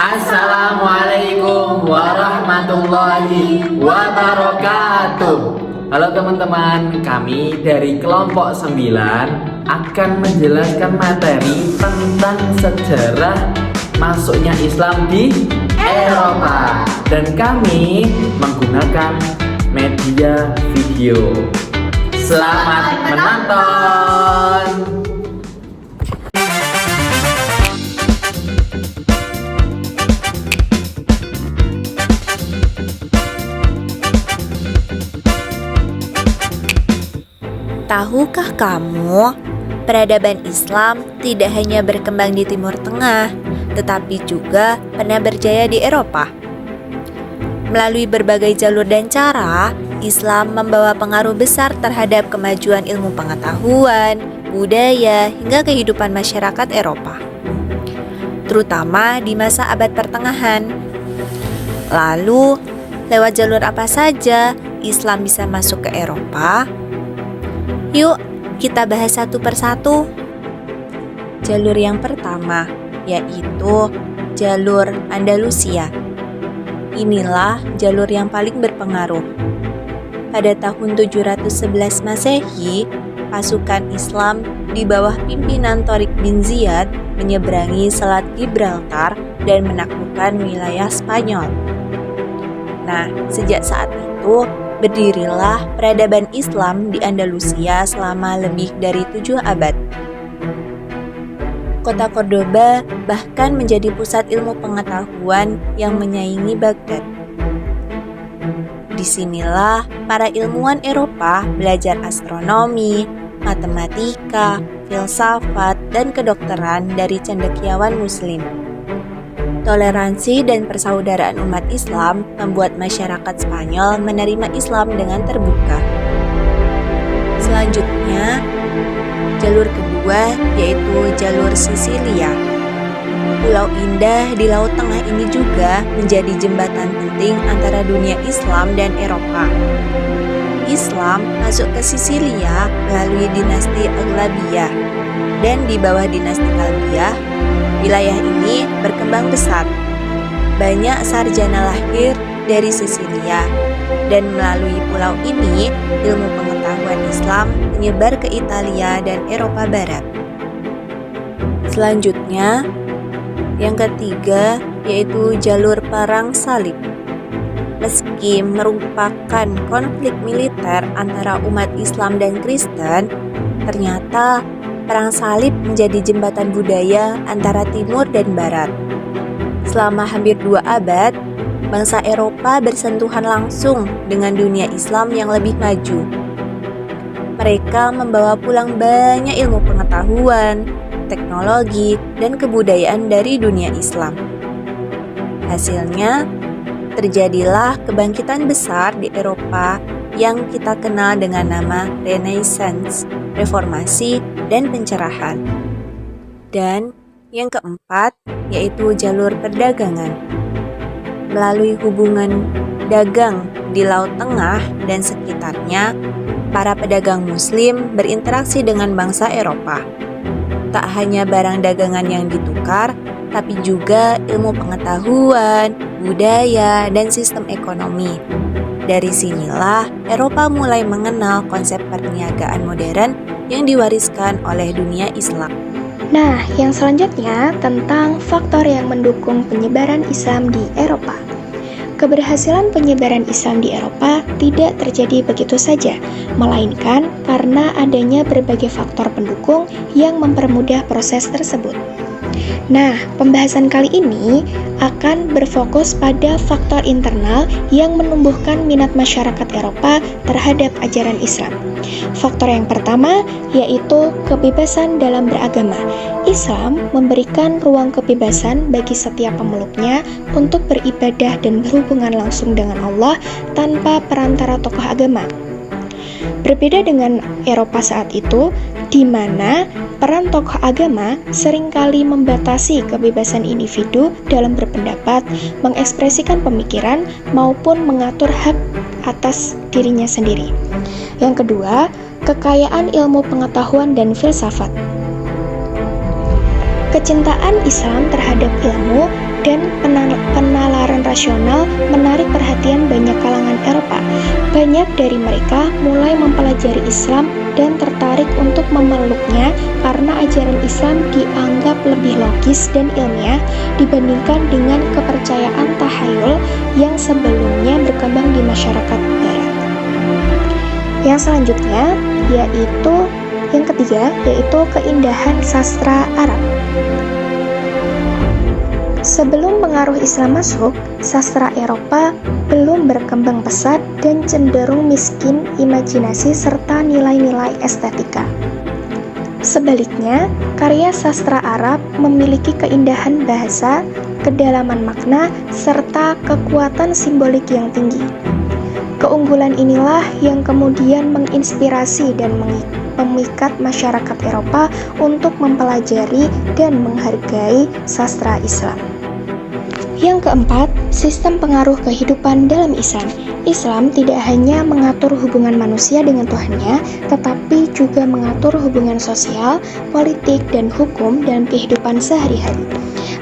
Assalamualaikum warahmatullahi wabarakatuh. Halo teman-teman, kami dari kelompok 9 akan menjelaskan materi tentang sejarah masuknya Islam di Eropa. Dan kami menggunakan media video. Selamat menonton. Tahukah kamu, peradaban Islam tidak hanya berkembang di Timur Tengah, tetapi juga pernah berjaya di Eropa. Melalui berbagai jalur dan cara, Islam membawa pengaruh besar terhadap kemajuan ilmu pengetahuan, budaya, hingga kehidupan masyarakat Eropa, terutama di masa abad pertengahan. Lalu, lewat jalur apa saja Islam bisa masuk ke Eropa? Yuk, kita bahas satu persatu. Jalur yang pertama yaitu jalur Andalusia. Inilah jalur yang paling berpengaruh. Pada tahun 711 Masehi, pasukan Islam di bawah pimpinan Tariq bin Ziyad menyeberangi Selat Gibraltar dan menaklukkan wilayah Spanyol. Nah, sejak saat itu berdirilah peradaban Islam di Andalusia selama lebih dari 7 abad. Kota Cordoba bahkan menjadi pusat ilmu pengetahuan yang menyaingi Baghdad. Disinilah para ilmuwan Eropa belajar astronomi, matematika, filsafat, dan kedokteran dari cendekiawan Muslim. Toleransi dan persaudaraan umat Islam membuat masyarakat Spanyol menerima Islam dengan terbuka. Selanjutnya, jalur kedua yaitu jalur Sisilia. Pulau indah di Laut Tengah ini juga menjadi jembatan penting antara dunia Islam dan Eropa. Islam masuk ke Sisilia melalui dinasti Aghlabiyah, dan di bawah dinasti Kalbiyah, wilayah ini berkembang pesat. Banyak sarjana lahir dari Sisilia, dan melalui pulau ini, ilmu pengetahuan Islam menyebar ke Italia dan Eropa Barat. Selanjutnya, yang ketiga yaitu jalur Perang Salib. Meski merupakan konflik militer antara umat Islam dan Kristen, ternyata Perang Salib menjadi jembatan budaya antara Timur dan Barat. Selama hampir 2 abad, bangsa Eropa bersentuhan langsung dengan dunia Islam yang lebih maju. Mereka membawa pulang banyak ilmu pengetahuan, teknologi, dan kebudayaan dari dunia Islam. Hasilnya, terjadilah kebangkitan besar di Eropa yang kita kenal dengan nama Renaissance, Reformasi, dan Pencerahan. Dan yang keempat yaitu jalur perdagangan. Melalui hubungan dagang di Laut Tengah dan sekitarnya, para pedagang Muslim berinteraksi dengan bangsa Eropa. Tak hanya barang dagangan yang ditukar, tapi juga ilmu pengetahuan, budaya, dan sistem ekonomi. Dari sinilah Eropa mulai mengenal konsep perniagaan modern yang diwariskan oleh dunia Islam. Nah, yang selanjutnya tentang faktor yang mendukung penyebaran Islam di Eropa. Keberhasilan penyebaran Islam di Eropa tidak terjadi begitu saja, melainkan karena adanya berbagai faktor pendukung yang mempermudah proses tersebut. Nah, pembahasan kali ini akan berfokus pada faktor internal yang menumbuhkan minat masyarakat Eropa terhadap ajaran Islam. Faktor yang pertama yaitu kebebasan dalam beragama. Islam memberikan ruang kebebasan bagi setiap pemeluknya untuk beribadah dan berhubungan langsung dengan Allah tanpa perantara tokoh agama. Berbeda dengan Eropa saat itu, di mana peran tokoh agama seringkali membatasi kebebasan individu dalam berpendapat, mengekspresikan pemikiran, maupun mengatur hak atas dirinya sendiri. Yang kedua, kekayaan ilmu pengetahuan dan filsafat. Kecintaan Islam terhadap ilmu dan penalaran rasional menarik perhatian banyak kalangan Eropa. Banyak dari mereka mulai mempelajari Islam dan tertarik untuk memeluknya karena ajaran Islam dianggap lebih logis dan ilmiah dibandingkan dengan kepercayaan tahayul yang sebelumnya berkembang di masyarakat Barat. Yang selanjutnya yang ketiga yaitu keindahan sastra Arab. Sebelum pengaruh Islam masuk, sastra Eropa belum berkembang pesat dan cenderung miskin imajinasi serta nilai-nilai estetika. Sebaliknya, karya sastra Arab memiliki keindahan bahasa, kedalaman makna, serta kekuatan simbolik yang tinggi. Keunggulan inilah yang kemudian menginspirasi dan memikat masyarakat Eropa untuk mempelajari dan menghargai sastra Islam. Yang keempat, sistem pengaruh kehidupan dalam Islam. Islam tidak hanya mengatur hubungan manusia dengan Tuhannya, tetapi juga mengatur hubungan sosial, politik, dan hukum dalam kehidupan sehari-hari.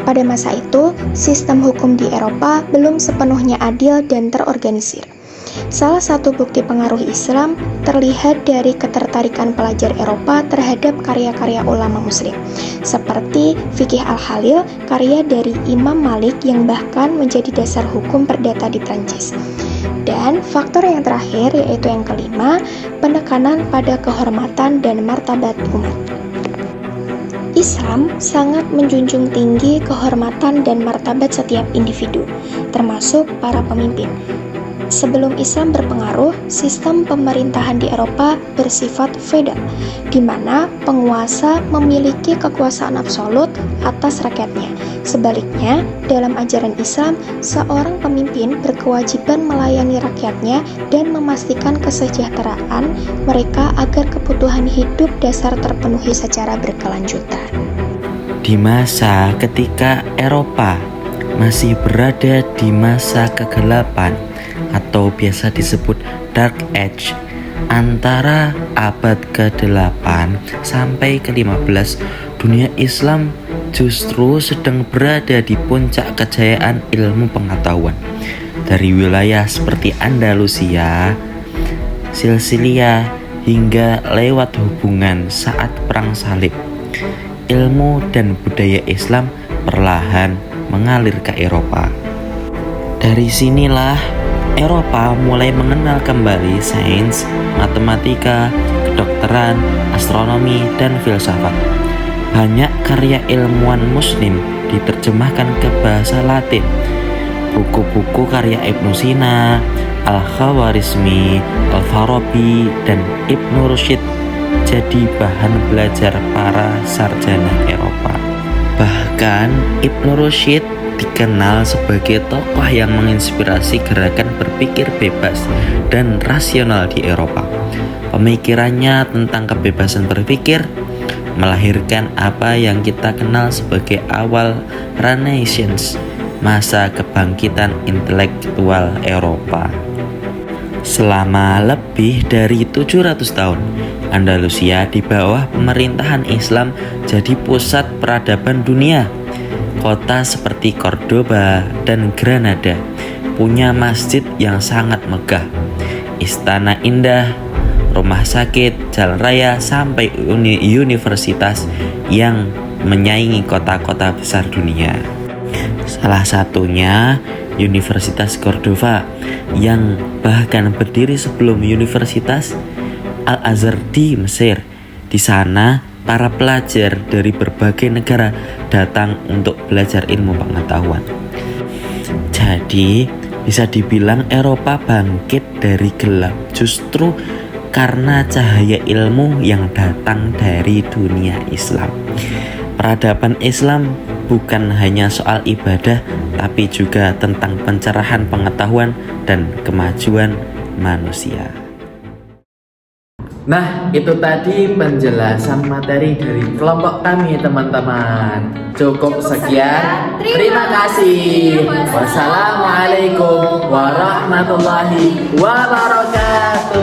Pada masa itu, sistem hukum di Eropa belum sepenuhnya adil dan terorganisir. Salah satu bukti pengaruh Islam terlihat dari ketertarikan pelajar Eropa terhadap karya-karya ulama Muslim, seperti Fiqih Al-Khalil, karya dari Imam Malik yang bahkan menjadi dasar hukum perdata di Prancis. Dan faktor yang terakhir, yaitu yang kelima, penekanan pada kehormatan dan martabat umat. Islam sangat menjunjung tinggi kehormatan dan martabat setiap individu, termasuk para pemimpin. Sebelum Islam berpengaruh, sistem pemerintahan di Eropa bersifat feodal, di mana penguasa memiliki kekuasaan absolut atas rakyatnya. Sebaliknya, dalam ajaran Islam, seorang pemimpin berkewajiban melayani rakyatnya dan memastikan kesejahteraan mereka agar kebutuhan hidup dasar terpenuhi secara berkelanjutan. Di masa ketika Eropa masih berada di masa kegelapan atau biasa disebut Dark Age, antara abad ke-8 sampai ke-15, dunia Islam justru sedang berada di puncak kejayaan ilmu pengetahuan. Dari wilayah seperti Andalusia, Sisilia, hingga lewat hubungan saat Perang Salib, ilmu dan budaya Islam perlahan mengalir ke Eropa. Dari sinilah Eropa mulai mengenal kembali sains, matematika, kedokteran, astronomi, dan filsafat. Banyak karya ilmuwan Muslim diterjemahkan ke bahasa Latin. Buku-buku karya Ibnu Sina, Al-Khawarizmi, Al-Farabi, dan Ibnu Rushd jadi bahan belajar para sarjana Eropa. Bahkan Ibnu Rushd dikenal sebagai tokoh yang menginspirasi gerakan berpikir bebas dan rasional di Eropa. Pemikirannya tentang kebebasan berpikir melahirkan apa yang kita kenal sebagai awal Renaissance, masa kebangkitan intelektual Eropa. Selama lebih dari 700 tahun, Andalusia di bawah pemerintahan Islam jadi pusat peradaban dunia. Kota seperti Cordoba dan Granada punya masjid yang sangat megah, istana indah, rumah sakit, jalan raya, sampai universitas yang menyaingi kota-kota besar dunia. Salah satunya Universitas Cordoba yang bahkan berdiri sebelum Universitas Al-Azhar di Mesir. Di sana para pelajar dari berbagai negara datang untuk belajar ilmu pengetahuan. Jadi, bisa dibilang Eropa bangkit dari gelap justru karena cahaya ilmu yang datang dari dunia Islam. Peradaban Islam bukan hanya soal ibadah, tapi juga tentang pencerahan pengetahuan dan kemajuan manusia. Nah, itu tadi penjelasan materi dari kelompok kami, teman-teman. Cukup sekian. Terima kasih. Wassalamualaikum warahmatullahi wabarakatuh.